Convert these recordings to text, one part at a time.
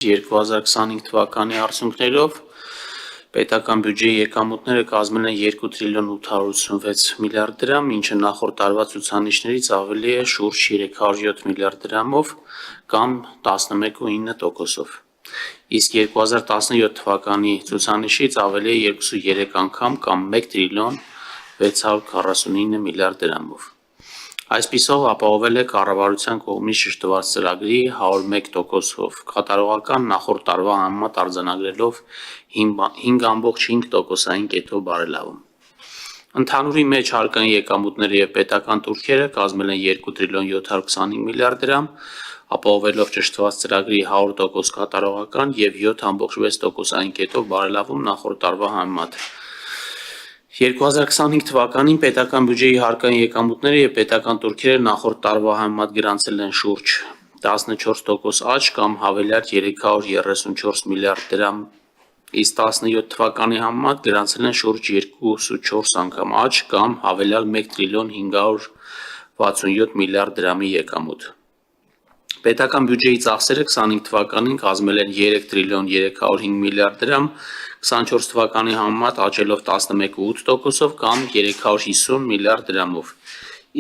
2025 թվականի արդյունքներով պետական բյուջեի եկամուտները կազմել են 2 տրիլիոն 886 միլիարդ դրամ, ինչը նախորդ տարվա ցուցանիշներից ավելի է շուրջ 307 միլիարդ դրամով կամ 11.9%-ով։ Իսկ 2017 թվականի ցուցանիշից ավելի է 2.3 անգամ կամ 1 տրիլիոն 649 միլիարդ դրամով։ Այսպիսով ապահովել է կառավարության կողմից շեշտված ծրագրի 101%-ով, կատարողական նախորդ տարվա համեմատ արձանագրելով 5.5%-ային կետով բարելավում։ Ընդհանուրի մեջ հարկային եկամուտները և պետական տուրքերը կազմել են 2 տրիլիոն 725 միլիարդ դրամ, ապահովելով ճշտված ծրագրի 100% կատարողական և 7.6%-ային կետով բարելավում նախորդ տարվա համեմատ։ 2025 թվականին պետական բյուջեի հարկային եկամուտները և պետական տուրքերը նախորդ տարվա համեմատ գրանցել են շուրջ 14% աճ կամ հավելյալ 334 միլիարդ դրամ, իսկ 17 թվականի համեմատ գրանցել են շուրջ 2.4 անգամ աճ կամ հավելյալ 1 տրիլիոն 567 միլիարդ դրամի եկամուտ։ Պետական բյուջեի ծախսերը 25 թվականին կազմել են 3 տրիլիոն 305 միլիարդ դրամ, 24 թվականի համեմատ աճելով 11.8%-ով կամ 350 միլիարդ դրամով,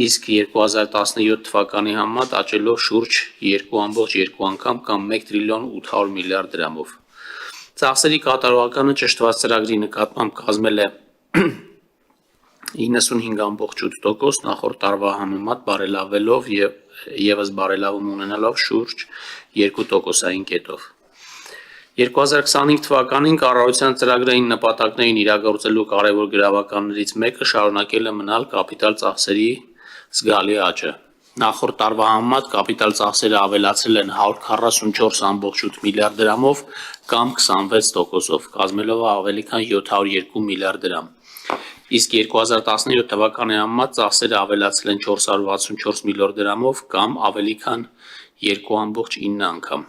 իսկ 2017 թվականի համեմատ աճելով շուրջ 2.2 անգամ կամ 1 տրիլիոն 800 միլիարդ դրամով։ Ծախսերի կատարողականը ճշտված ծրագրի նկատմամբ կազմել է 95.8%, նախորդ տարվա համեմատ բարելավելով ևս բարելավում ունենալով շուրջ 2%-ային կետով։ 2025 թվականին կառավարության ծրագրային նպատակներին իրագործելու կարևոր գրավականներից մեկը շարունակել է մնալ կապիտալ ծախսերի զգալի աճը։ Նախորդ տարվա համեմատ կապիտալ ծախսերը ավելացել են 144.8 միլիարդ դրամով կամ 26%-ով, կազմելով ավելի քան 702 միլիարդ դրամ, իսկ 2017 թվականի համեմատ ծախսերը ավելացել են 464 միլիարդ դրամով կամ ավելի քան 2.9 անգամ։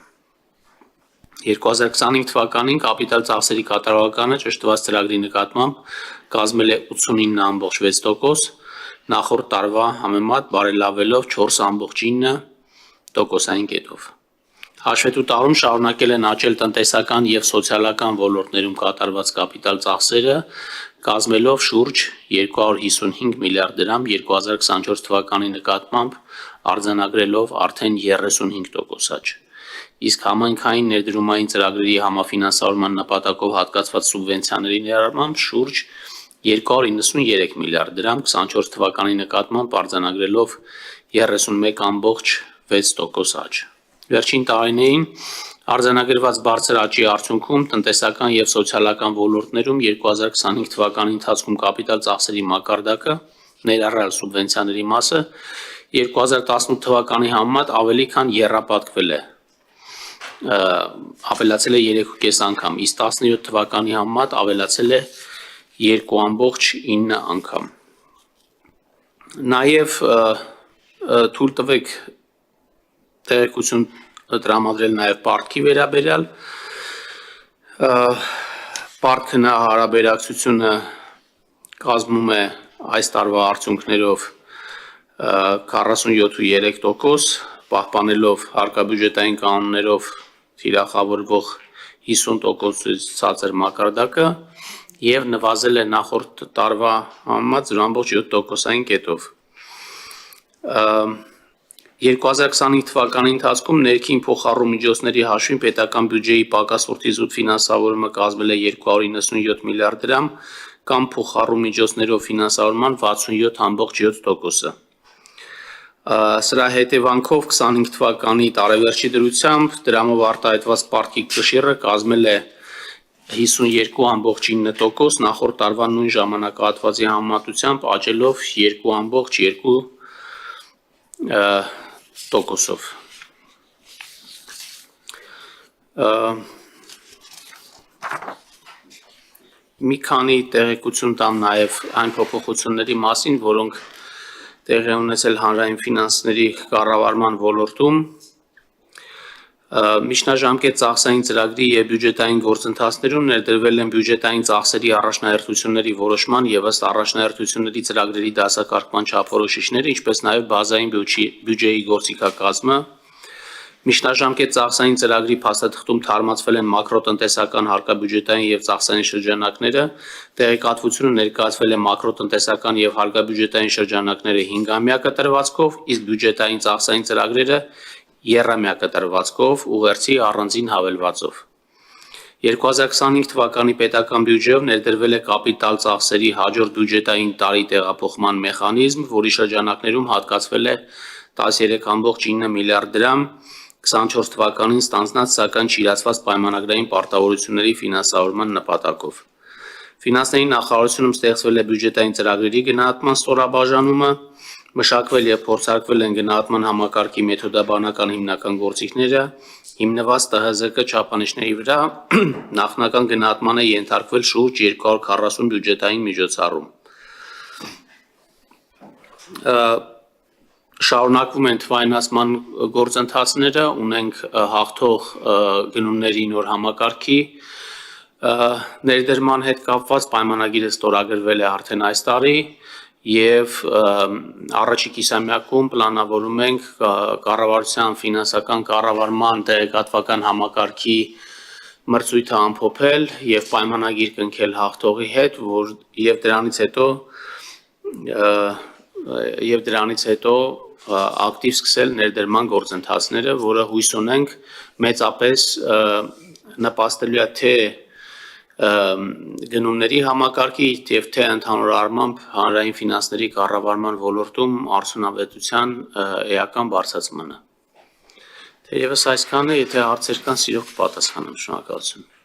2025 թվականին կապիտալ ծախսերի կատարողականը ճշտված ծրագրի նկատմամբ կազմել է 89.6%, նախորդ տարվա համեմատ բարելավելով 4.9%-ային կետով։ Հաշվետու տարում շարունակել են աճել տնտեսական և սոցիալական ոլորտներում կատարված կապիտալ ծախսերը, կազմելով շուրջ 255 միլիարդ դրամ 2024 թվականի նկատմամբ արձանագրելով արդեն 35% աճ, իսկ համայնքային ներդրումային ծրագրերի համաֆինանսավորման նպատակով հատկացված սուբվենցիաների ներառմամբ շուրջ 293 միլիարդ դրամ 24 թվականի նկատմամբ արձանագրելով 31.6% աճ։ Վերջին տարիներին արձանագրված բարձր աճի արդյունքում տնտեսական և սոցիալական ոլորտներում 2025 թվականի ընթացքում կապիտալ ծախսերի մակարդակը, ներառյալ սուբվենցիաների մասը, 2018 թվականի համեմատ ավելի քան եռապատկվել է, ավելացել է 3.5 անգամ, իսկ 17 թվականի համեմատ ավելացել է 2.9 անգամ։ Նաև թույլ տվեք տեղեկություն տրամադրել նաև պարտքի վերաբերյալ։ Պարտքը հարաբերակցությունը կազմում է այս տարվա արդյունքներով 47.3%, պահպանելով հարկաբյուջետային կանոններով թիրախավորվող 50%-ից ցածր մակարդակը և նվազել է նախորդ տարվա համեմատ 0.7%-ային կետով։ 2025 թվականի ընթացքում ներքին փոխառու միջոցների հաշվին պետական բյուջեի պակասորդի զուտ ֆինանսավորումը կազմել է 297 միլիարդ դրամ կամ փոխառու միջոցներով ֆինանսավորման 67.7%-ը։ Սրա հետևանքով 25 թվականի տարեվերջի դրությամբ դրամով արտահայտված պարտքի կշիռը կազմել է 52.9%, նախորդ տարվա նույն ժամանակահատվածի համեմատությամբ աճելով 2.2%-ով։ Մի քանի տեղեկություն տամ նաև այն փոփոխությունների մասին, որոնք տեղի ունեցել հանրային ֆինանսների կառավարման ոլորտում։ Միջնաժամկետ ծախսային ծրագրի և բյուջետային գործընթացներում ներդրվել են բյուջետային ծախսերի առաջնահերթությունների որոշման և ըստ առաջնահերթությունների ծրագրերի դասակարգման չափորոշիչները, ինչպես նաև բազային բյուջեի գործիքակազմը, Միջնաժամկետ ծախսային ծրագրի փաստաթղթում թարմացվել են մակրոտնտեսական հարկաբյուջետային և ծախսային շրջանակները, տեղեկատվությունը ներկայացվել է մակրոտնտեսական և հարկաբյուջետային շրջանակները 5-ամյա կտրվածքով, իսկ բյուջետային ծախսային ծրագրերը եռամյա կտրվածքով ուղերձի առանձին հավելվածով։ 2025 թվականի պետական բյուջեով ներդրվել է կապիտալ ծախսերի հաջորդ բյուջետային տարի տեղափոխման մեխանիզմ, որի շրջանակներում հատկացվել է 13.9 միլիարդ դրամ 24 թվականին ստանձնած, սակայն չիրացված պայմանագրային պարտավորությունների ֆինանսավորման նպատակով։ Ֆինանսների նախարարությունում ստեղծվել է բյուջետային ծրագրերի գնահատման ստորաբաժանումը, մշակվել և փորձարկվել են գնահատման համակարգի մեթոդաբանական հիմնական գործիքները, հիմնված ՏՀԶԿ չափանիշների վրա, նախնական գնահատման է ենթարկվել շուրջ 240 բյուջետային միջոցառում։ Շարունակվում են թվայնացման գործընթացները, ունենք հաղթող գնումների նոր համակարգի ներդրման հետ կապված պայմանագիրը ստորագրվել է արդեն այս տարի և առաջի կիսամյակում պլանավորում ենք կառավարության ֆինանսական կառավարման տեղեկատվական համակարգի մրցույթը ամփոփել և պայմանագիր կնքել հաղթողի հետ, և դրանից հետո ակտիվ սկսել ներդրման գործընթացները, որը հույս ունենք մեծապես նպաստելու է թե գնումների համակարգի և թե ընդհանուր առմամբ հանրային ֆինանսների կառավարման ոլորտում արդյունավետության էական բարձրացմանը։ Թերևս այսքանը, եթե հարցեր կան, սիրով կպատասխանեմ, շնորհակալություն։